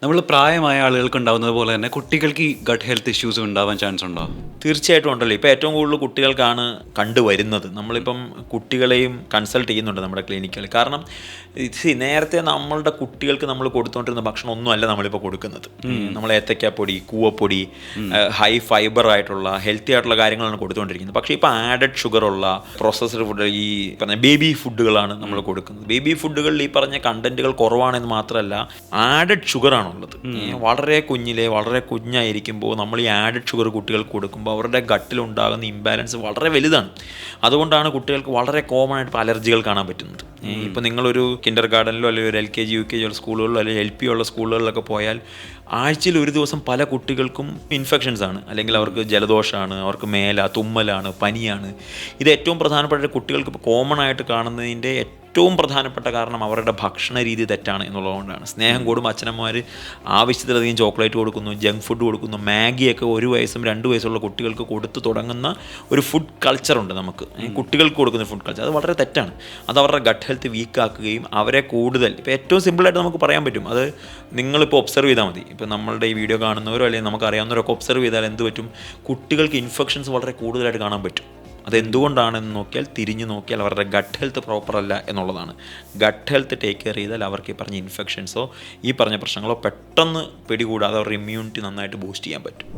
നമ്മൾ പ്രായമായ ആളുകൾക്ക് ഉണ്ടാവുന്നത് പോലെ തന്നെ കുട്ടികൾക്ക് ഈ ഗട്ട് ഹെൽത്ത് ഇഷ്യൂസ് ഉണ്ടാവാൻ ചാൻസ് ഉണ്ടോ? തീർച്ചയായിട്ടും ഉണ്ടല്ലോ. ഇപ്പോൾ ഏറ്റവും കൂടുതൽ കുട്ടികൾക്കാണ് കണ്ടുവരുന്നത്. നമ്മളിപ്പം കുട്ടികളെയും കൺസൾട്ട് ചെയ്യുന്നുണ്ട് നമ്മുടെ ക്ലിനിക്കുകളിൽ. കാരണം നേരത്തെ നമ്മളുടെ കുട്ടികൾക്ക് നമ്മൾ കൊടുത്തുകൊണ്ടിരുന്ന ഭക്ഷണം ഒന്നുമല്ല നമ്മളിപ്പോൾ കൊടുക്കുന്നത്. നമ്മൾ ഏത്തയ്ക്കാപ്പൊടി, കൂവപ്പൊടി, ഹൈ ഫൈബർ ആയിട്ടുള്ള ഹെൽത്തി ആയിട്ടുള്ള കാര്യങ്ങളാണ് കൊടുത്തുകൊണ്ടിരിക്കുന്നത്. പക്ഷേ ഇപ്പോൾ ആഡഡ് ഷുഗറുള്ള പ്രോസസ്ഡ് ഫുഡ്, ഈ പറഞ്ഞ ബേബി ഫുഡുകളാണ് നമ്മൾ കൊടുക്കുന്നത്. ബേബി ഫുഡുകളിൽ ഈ പറഞ്ഞ കണ്ടന്റുകൾ കുറവാണെന്ന് മാത്രമല്ല, ആഡഡ് ഷുഗറാണുള്ളത്. വളരെ കുഞ്ഞിലെ വളരെ കുഞ്ഞായിരിക്കുമ്പോൾ നമ്മൾ ഈ ആഡഡ് ഷുഗർ കുട്ടികൾക്ക് കൊടുക്കുമ്പോൾ അവരുടെ ഗട്ടിലുണ്ടാകുന്ന ഇംബാലൻസ് വളരെ വലുതാണ്. അതുകൊണ്ടാണ് കുട്ടികൾക്ക് വളരെ കോമൺ ആയിട്ട് അലർജികൾ കാണാൻ പറ്റുന്നത്. ഇപ്പോൾ നിങ്ങളൊരു കിൻഡർ ഗാർഡനിലോ അല്ലെങ്കിൽ ഒരു LKG UKG ഉള്ള സ്കൂളുകളിലോ അല്ലെങ്കിൽ LP ഉള്ള സ്കൂളുകളിലൊക്കെ പോയാൽ ആഴ്ചയിൽ ഒരു ദിവസം പല കുട്ടികൾക്കും ഇൻഫെക്ഷൻസ് ആണ്, അല്ലെങ്കിൽ അവർക്ക് ജലദോഷമാണ്, അവർക്ക് തുമ്മലാണ്, പനിയാണ്. ഇത് ഏറ്റവും പ്രധാനപ്പെട്ട കുട്ടികൾക്ക് ഇപ്പോൾ കോമൺ ആയിട്ട് കാണുന്നതിൻ്റെ ഏറ്റവും പ്രധാനപ്പെട്ട കാരണം അവരുടെ ഭക്ഷണ രീതി തെറ്റാണ് എന്നുള്ളതുകൊണ്ടാണ്. സ്നേഹം കൂടുമ്പോൾ അച്ഛനമ്മമാർ ആവശ്യത്തിലധികം ചോക്ലേറ്റ് കൊടുക്കുന്നു, ജങ്ക് ഫുഡ് കൊടുക്കുന്നു. മാഗിയൊക്കെ 1 വയസ്സും 2 വയസ്സുള്ള കുട്ടികൾക്ക് കൊടുത്തു തുടങ്ങുന്ന ഒരു ഫുഡ് കൾച്ചറുണ്ട് നമുക്ക്. കുട്ടികൾക്ക് കൊടുക്കുന്ന ഫുഡ് കൾച്ചർ അത് വളരെ തെറ്റാണ്. അത് അവരുടെ ഗട്ട് ഹെൽത്ത് വീക്കാക്കുകയും അവരെ കൂടുതൽ, ഇപ്പോൾ ഏറ്റവും സിമ്പിളായിട്ട് നമുക്ക് പറയാൻ പറ്റും, അത് നിങ്ങളിപ്പോൾ ഒബ്സർവ് ചെയ്താൽ മതി. ഇപ്പോൾ നമ്മളുടെ ഈ വീഡിയോ കാണുന്നവരോ അല്ലെങ്കിൽ നമുക്കറിയാവുന്നവരൊക്കെ ഒബ്സർവ് ചെയ്താൽ എന്ത് പറ്റും, കുട്ടികൾക്ക് ഇൻഫെക്ഷൻസ് വളരെ കൂടുതലായിട്ട് കാണാൻ പറ്റും. അതെന്തുകൊണ്ടാണെന്ന് നോക്കിയാൽ, തിരിഞ്ഞു നോക്കിയാൽ അവരുടെ ഗട്ട് ഹെൽത്ത് പ്രോപ്പർ അല്ല എന്നുള്ളതാണ്. ഗട്ട് ഹെൽത്ത് ടേക്ക് കെയർ ചെയ്താൽ അവർക്ക് ഈ പറഞ്ഞ ഇൻഫെക്ഷൻസോ ഈ പറഞ്ഞ പ്രശ്നങ്ങളോ പെട്ടെന്ന് പിടികൂടാതെ അവരുടെ ഇമ്മ്യൂണിറ്റി നന്നായിട്ട് ബൂസ്റ്റ് ചെയ്യാൻ പറ്റും.